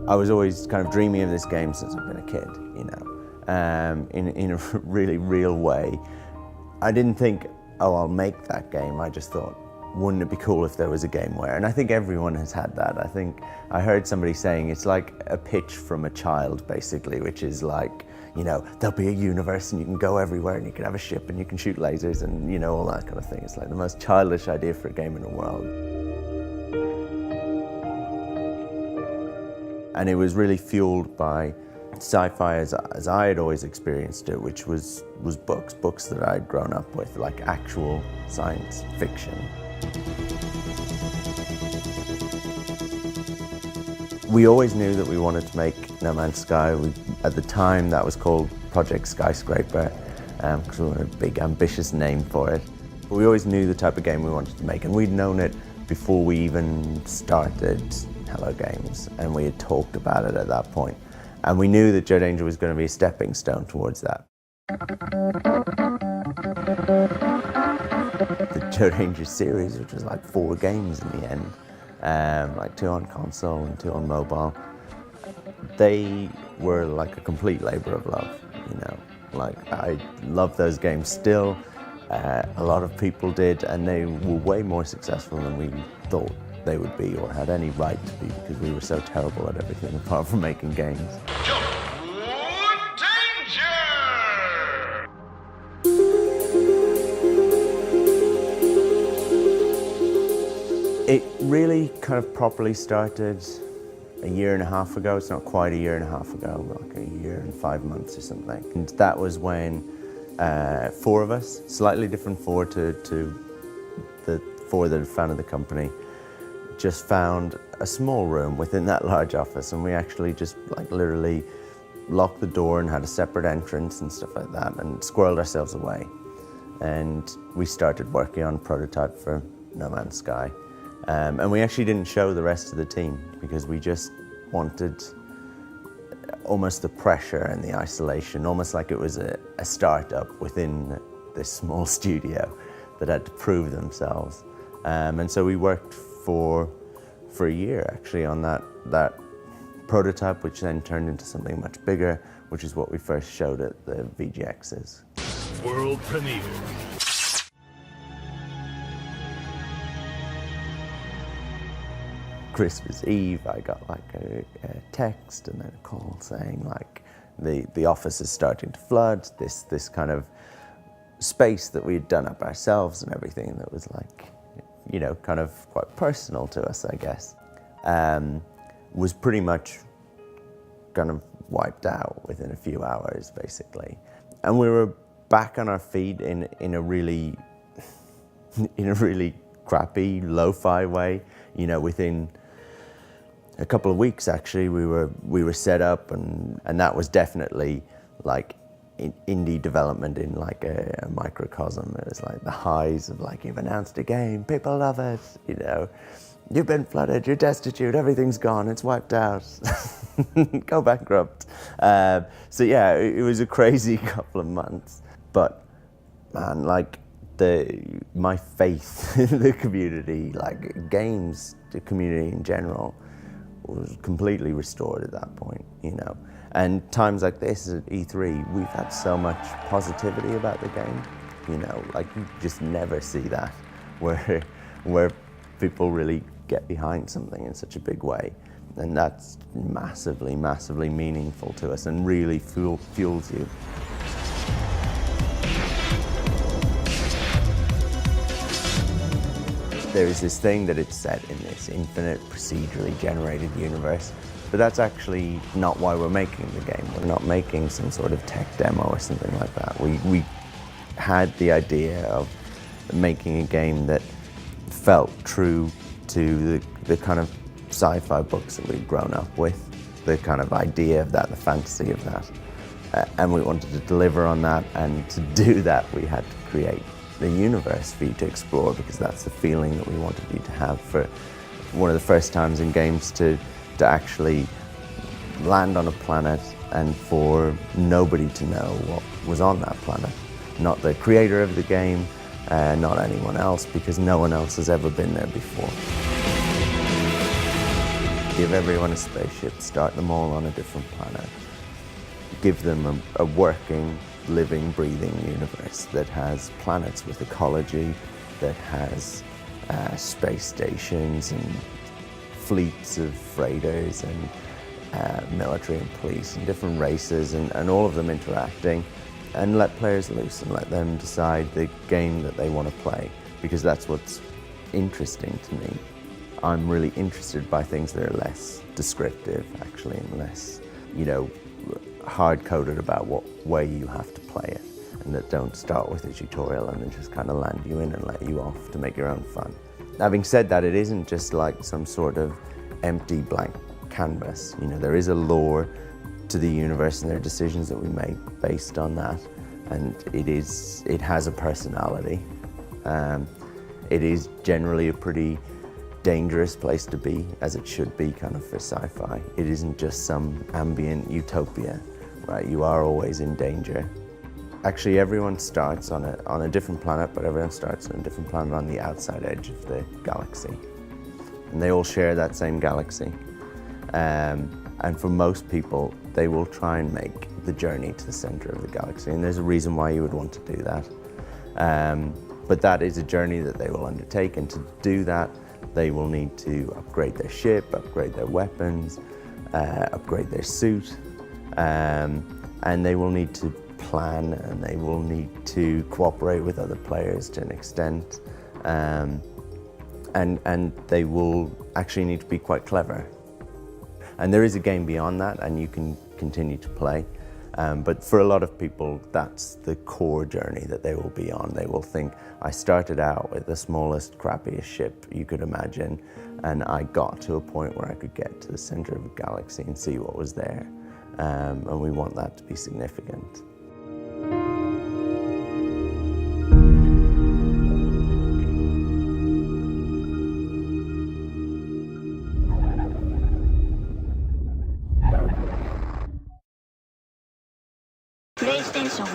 I was always kind of dreaming of this game since I've been a kid, you know, in a really real way. I didn't think, oh, I'll make that game. I just thought, wouldn't it be cool if there was a game where? And I think everyone has had that. I think I heard somebody saying it's like a pitch from a child, basically, which is like, you know, there'll be a universe and you can go everywhere and you can have a ship and you can shoot lasers and, you know, all that kind of thing. It's like the most childish idea for a game in the world. And it was really fueled by sci-fi as I had always experienced it, which was books that I'd grown up with, like actual science fiction. We always knew that we wanted to make No Man's Sky. At the time, that was called Project Skyscraper, because we wanted a big, ambitious name for it. But we always knew the type of game we wanted to make, and we'd known it before we even started Hello Games, and we had talked about it at that point. And we knew that Joe Danger was going to be a stepping stone towards that. The Joe Danger series, which was like 4 games in the end, like 2 on console and 2 on mobile, they were like a complete labor of love, you know. Like, I love those games still. A lot of people did, and they were way more successful than we thought they would be or had any right to be, because we were so terrible at everything apart from making games. It really kind of properly started a year and a half ago. It's not quite a year and a half ago, but like a year and 5 months or something. And that was when 4 of us, slightly different 4 to the 4 that had founded the company, just found a small room within that large office, and we actually just like literally locked the door and had a separate entrance and stuff like that, and squirreled ourselves away. And we started working on a prototype for No Man's Sky. And we actually didn't show the rest of the team because we just wanted almost the pressure and the isolation, almost like it was a startup within this small studio that had to prove themselves. And so we worked for a year actually on that prototype, which then turned into something much bigger, which is what we first showed at the VGXs. World premiere. Christmas Eve, I got like a text and then a call saying like the office is starting to flood. This kind of space that we had done up ourselves and everything that was like, you know, kind of quite personal to us, I guess, was pretty much kind of wiped out within a few hours, basically. And we were back on our feet in a really crappy, lo-fi way. You know, within a couple of weeks, actually, we were set up, and that was definitely like indie development in like a microcosm. It was like the highs of like, you've announced a game, people love it, you know, you've been flooded, you're destitute, everything's gone, it's wiped out, go bankrupt. So yeah, it was a crazy couple of months, but man, like my faith in the community, like games, the community in general, was completely restored at that point, you know. And times like this at E3, we've had so much positivity about the game, you know, like you just never see that, where people really get behind something in such a big way. And that's massively, massively meaningful to us and really fuels you. There is this thing that it's set in this infinite, procedurally generated universe, but that's actually not why we're making the game. We're not making some sort of tech demo or something like that. We had the idea of making a game that felt true to the kind of sci-fi books that we'd grown up with, the kind of idea of that, the fantasy of that. And we wanted to deliver on that, and to do that we had to create the universe for you to explore, because that's the feeling that we wanted you to have for one of the first times in games to actually land on a planet and for nobody to know what was on that planet. Not the creator of the game, not anyone else, because no one else has ever been there before. Give everyone a spaceship, start them all on a different planet. Give them a working, living, breathing universe that has planets with ecology, that has space stations and fleets of freighters and military and police and different races and all of them interacting, and let players loose and let them decide the game that they want to play, because that's what's interesting to me. I'm really interested by things that are less descriptive, actually, and less, hard-coded about what way you have to play it, and that don't start with a tutorial and then just kind of land you in and let you off to make your own fun. Having said that, it isn't just like some sort of empty blank canvas. There is a lore to the universe, and there are decisions that we make based on that, and it has a personality. It is generally a pretty dangerous place to be, as it should be kind of for sci-fi. It isn't just some ambient utopia, right? You are always in danger. Actually, everyone starts on a different planet, but everyone starts on a different planet on the outside edge of the galaxy. And they all share that same galaxy. And for most people, they will try and make the journey to the center of the galaxy. And there's a reason why you would want to do that. But that is a journey that they will undertake, and to do that, they will need to upgrade their ship, upgrade their weapons, upgrade their suit, and they will need to plan, and they will need to cooperate with other players to an extent, and they will actually need to be quite clever. And there is a game beyond that, and you can continue to play. But for a lot of people, that's the core journey that they will be on. They will think, I started out with the smallest, crappiest ship you could imagine, and I got to a point where I could get to the center of the galaxy and see what was there. And we want that to be significant. PlayStation